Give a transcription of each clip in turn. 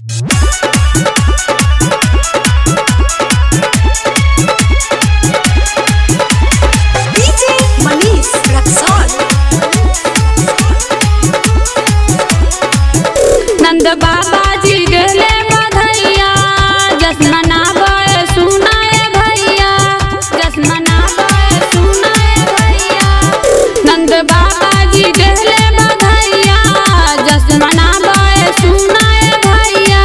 नंद बाबा जी गले बधैया जसमना बे सुनाए भैया, जसमना बे सुनाए भैया। नंद बाबा जी गले बधैया जसमना बे सुनाए भैया।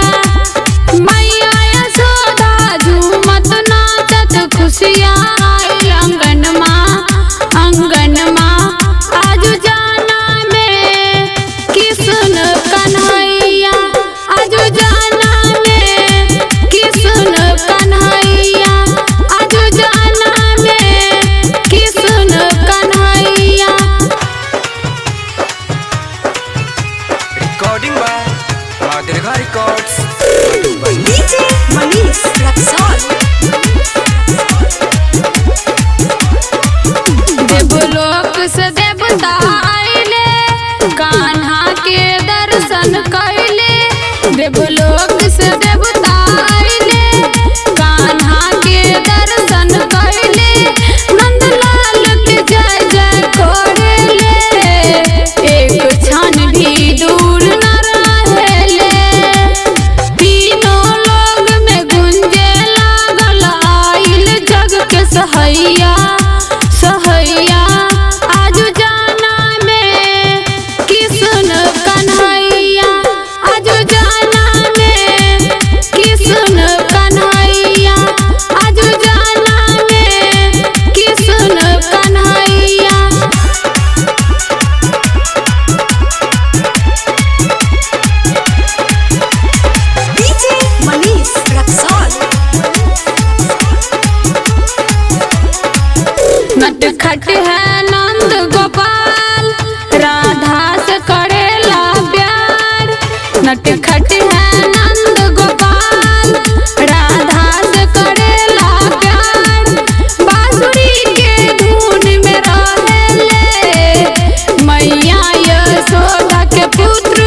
मैया यशोदा झूमत नाचत खुशियाँ आइल अंगन माँ, अंगन माँ। आज जाना में किसन कन्हैया, आज जाना में किसन कन्हैया, आज जाना में किसन कन्हैया। रिकॉर्डिंग बाय माँ दुर्गा रिकॉर्ड्स। डीजे मनीष रक्सौल। देवलोक से देवता आइले कान्हा के दर्शन कैले। देवलोक से देवता आइले कान्हा के दर्शन कैले। नंदलाल के जय जय करेले, एक क्षण भी दूर न रहेले। तीनों लोग में गुंजे लागल आइल जग के सहैया, सहैया। आज जाना में किसन कन्हैया, आज जाना में किसन कन्हैया, आज जाना में किसन कन्हैया। डीजे मनीष रक्सौल। नटखट है नंद गोपाल राधा से करेला प्यार। नटखट है नंद गोपाल राधा से करेला प्यार। बांसुरी के धुन में रहेले मैया यशोदा के पुत्र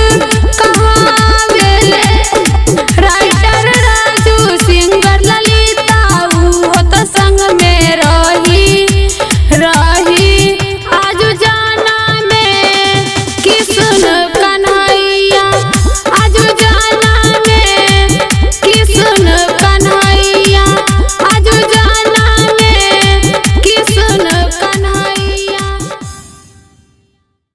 कहावेले। राइटर राजू सिंगर ललिता उहो तो संग में रही। आज जाना में किसन